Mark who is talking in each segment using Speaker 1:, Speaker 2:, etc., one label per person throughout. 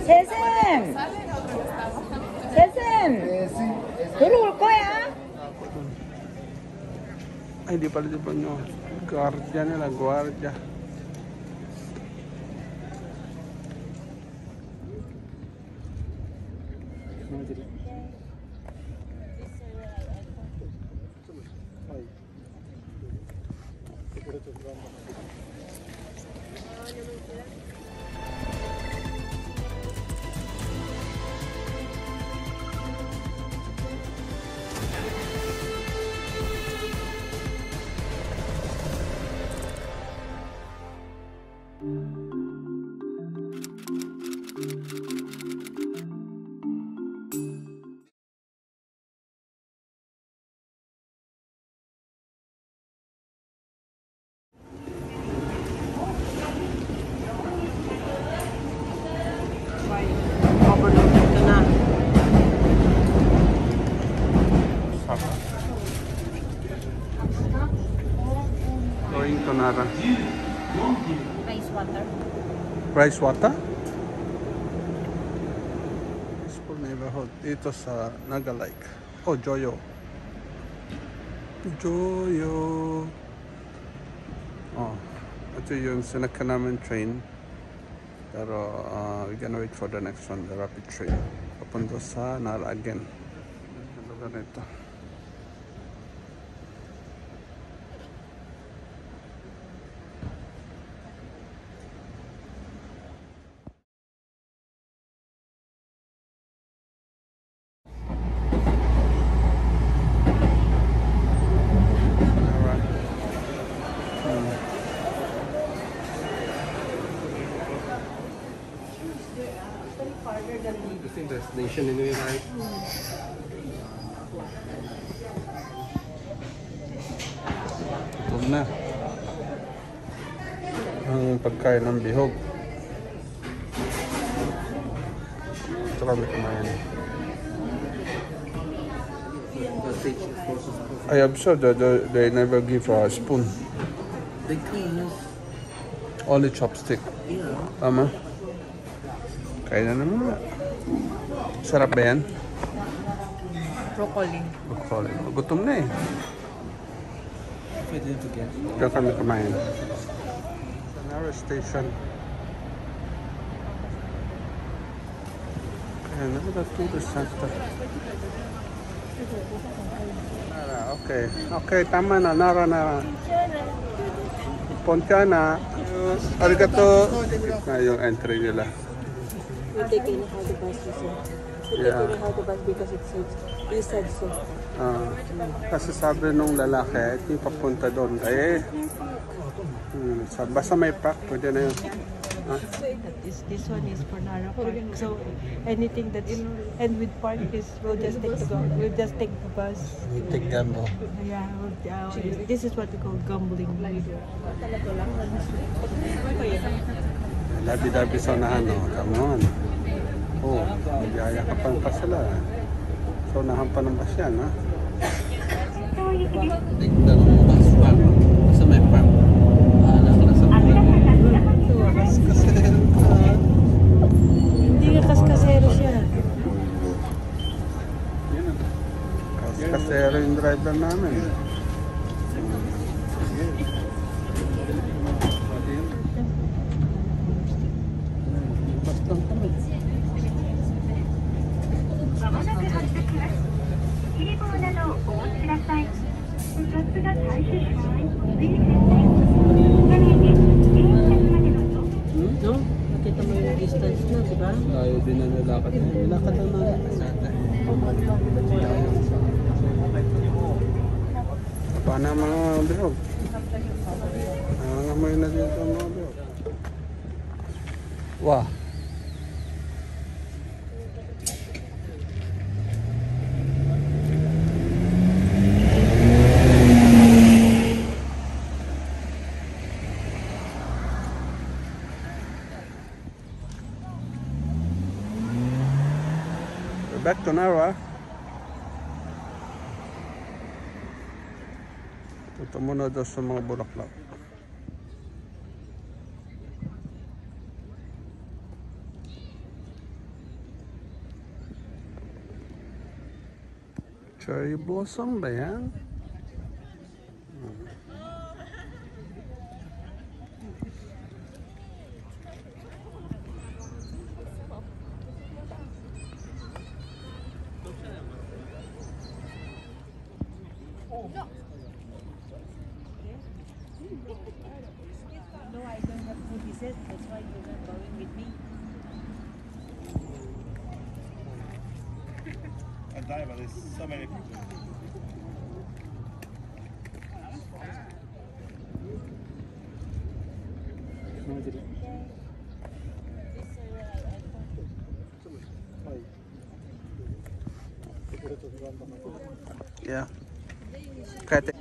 Speaker 1: 재쌤! 재쌤! 들어올 거야?
Speaker 2: Ay, di pala, di ba nyo? Guardia nila, guardia.
Speaker 1: Overloaded ka na.
Speaker 2: Going to Nara.
Speaker 1: Ice water.
Speaker 2: Rice water? Peaceful neighborhood dito sa Naga Lake. Oh, Joyo. Joyo. Oh, ito yung sinakyan namin train. Pero we're gonna wait for the next one, the rapid train. Papunta sa Nara again. Ang lugar nito.
Speaker 3: The same destination anyway, right?
Speaker 2: Ito na. Ang pagkain ng bihog. Ito kami kumain. I observed that they never give a spoon.
Speaker 3: They clean.
Speaker 2: Only chopstick.
Speaker 3: Yeah.
Speaker 2: Tama? Kaya na naman. Sarap ba yan?
Speaker 1: Broccoli.
Speaker 2: Broccoli. Gutom na eh.
Speaker 3: I didn't forget.
Speaker 2: Diyan kami kumain. Sa Nara Station. Kaya na ba tourist center? Nara, okay. Okay, tama na. Nara na. Pontiana. Arigato. Na yung entry nila.
Speaker 4: We take anyhow the bus, you said. We take anyhow the bus because it says, he said so.
Speaker 2: Kasi sabi nung lalaki, ito yung papunta doon. Eh, basta may park, pwede na yun.
Speaker 4: This one is for Nara Park. So anything that's and with park is we'll just take the bus.
Speaker 2: We take gamble.
Speaker 4: Yeah, this is what we call gambling.
Speaker 2: Dabi-dabi sa unahan, no? Come on. Oh, magyayakapan pa sila. So, unahan pa ng bus yan, ha?
Speaker 3: Tignan mo bus park. Sa may park. Alam ka na sa
Speaker 2: Kasero ka.
Speaker 4: Hindi ka kaskasero siya.
Speaker 2: Kasero yung driver namin.
Speaker 4: No? Nakita mo yung distance na, di ba?
Speaker 2: Ayaw din na nilakad. Nilakad lang namin. Paano ang mga bihog? Nangangamoy na dito ang mga bihog. Wah. Back to Nara. Punta muna daw sa mga bulaklak. Cherry blossom ba yan?
Speaker 1: No, I don't have food, he said. That's why you're not going with me.
Speaker 5: I die, but there's so many people.
Speaker 2: Yeah. Kate.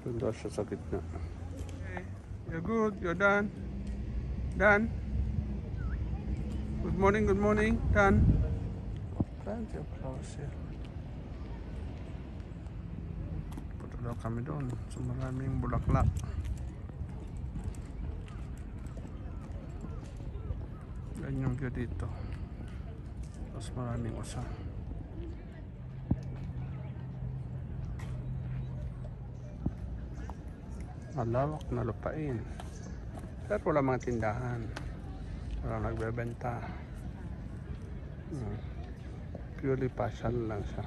Speaker 2: Doon daw siya sa gitna. Okay. You're good. You're done. Done. Good morning. Good morning. Done. Plenty of flowers here. Punta daw kami doon. So maraming bulaklak. Yan yung view dito. Tapos maraming usa. Malawak na lupain. Pero wala mga tindahan. Wala nagbebenta. Purely passion lang siya.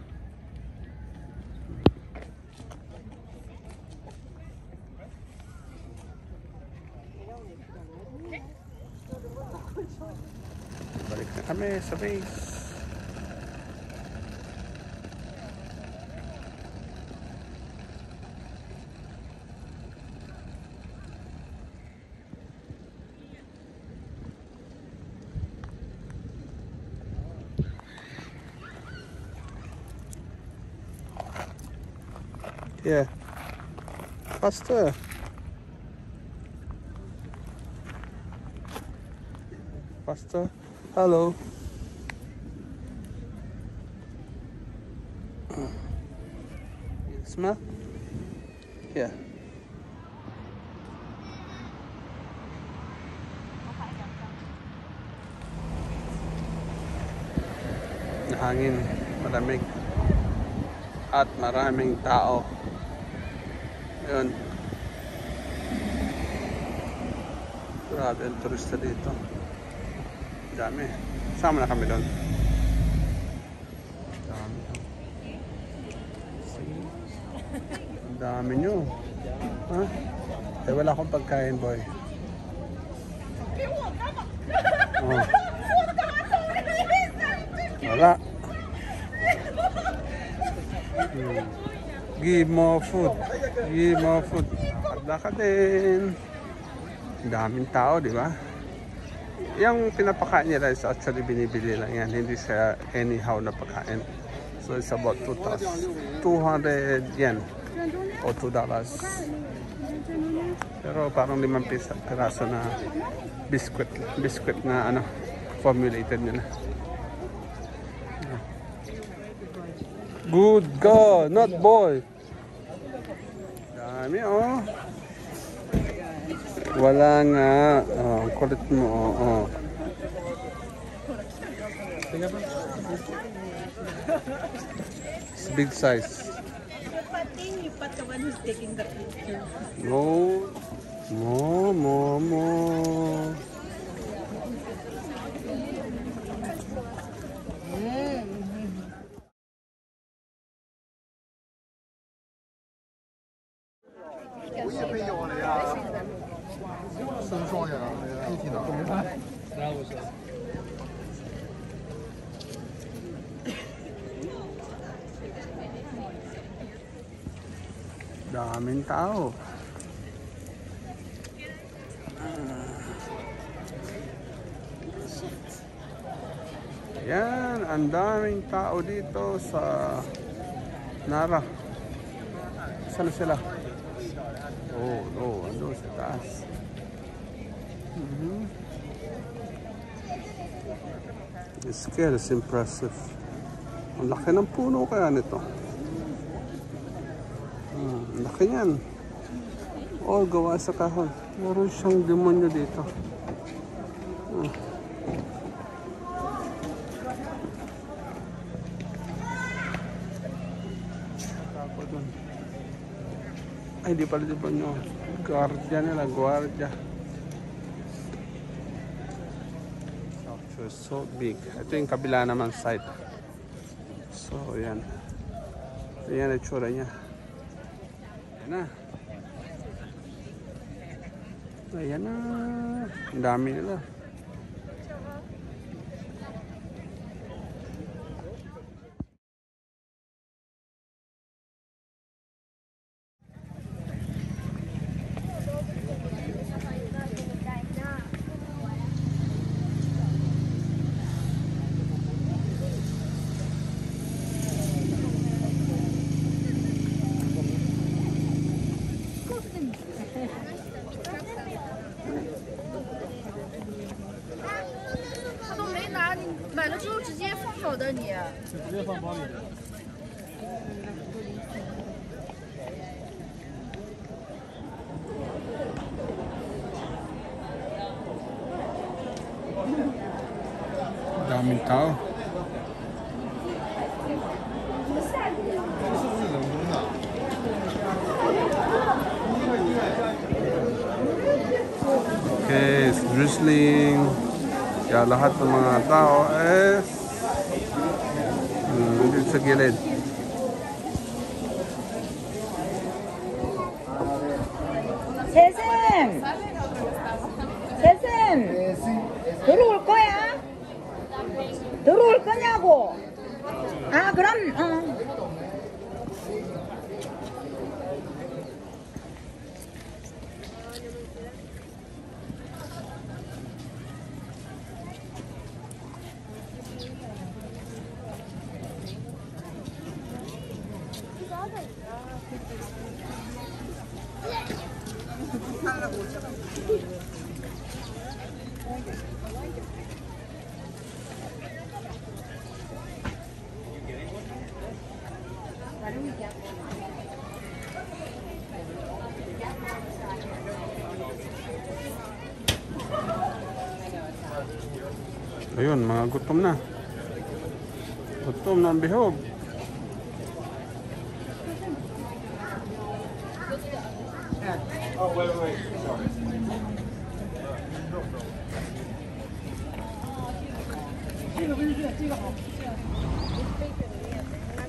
Speaker 2: Balik na kami sa base. Yeah. Faster. Faster. Hello. Smell? Yeah. Hangin, malamig. At maraming tao. Yun. Grabe ang turista dito. Dami. Sama na kami doon. Dami. Ang dami nyo. Ha? Eh, wala akong pagkain, boy. Oh. Wala. Give more food. Give more food. Lakad din. Daming tao, di ba? Yung pinapakain nila is actually binibili lang yan. Hindi siya anyhow na pagkain. So it's about 200 yen o $2. Pero parang 5 piraso na biscuit. Biscuit na ano, formulated nila. Good girl, not boy. Dami oh. Wala nga. Oh, kulit mo. Oh. It's big size.
Speaker 1: You pat the one who's taking the picture.
Speaker 2: No. Mo. Daming tao. Yan, ang daming tao dito sa Nara. Saan sila? Oh, andun sa taas. The scale is impressive. Ang laki ng puno kaya nito. Ang laki niyan. Oh, gawa sa kahon. Meron siyang demonyo dito. Ako dun. Ay, di pala demonyo. Guardia nila, guardia. So big. Ito yung kabila naman side. So, yan. Yan ang itsura niya. Ayan na. Ayan na. Ang dami nila. Daming tao. Okay, it's drizzling. Kaya lahat ng mga tao nandito sa gilid.
Speaker 1: 세쌤! 세쌤! 들어올 거야? 들어올 거냐고? 아, 그럼,
Speaker 2: Ayun, mga gutom na. Gutom na ang bihog.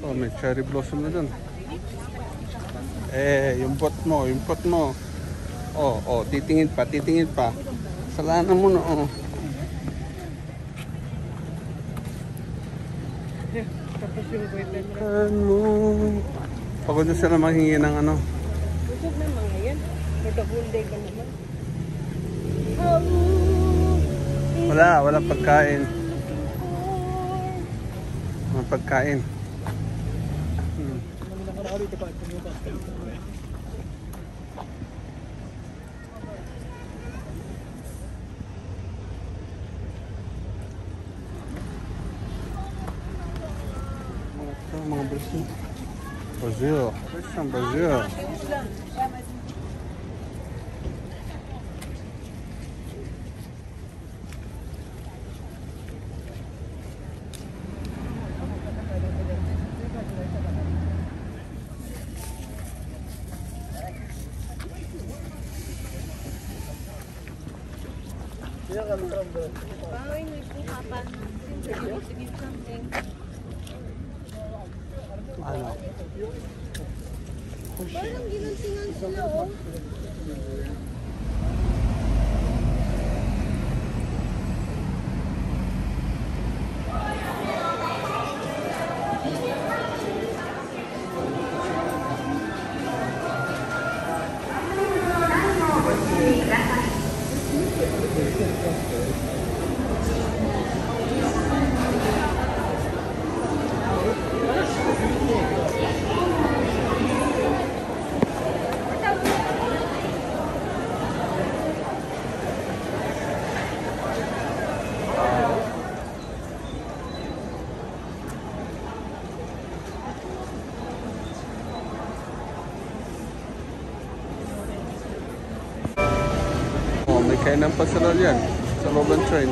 Speaker 2: Oh, may cherry blossom na dun. Yung pot mo, yung pot mo. Oh, titingin pa, titingin pa. Salanan mo na, oh.
Speaker 4: Tapos yung boyfriend mo.
Speaker 2: Ano? Pagod na sila maghingi ng ano.
Speaker 4: Busog na mga yan. Nagkabunday ka naman.
Speaker 2: Wala pagkain. Walang pagkain. Mga Brazil. Brazil. Brazil. Ano?
Speaker 6: Parang ginuntingan sila, oh.
Speaker 2: Kaya ng pasarol yan. Sa Roban train.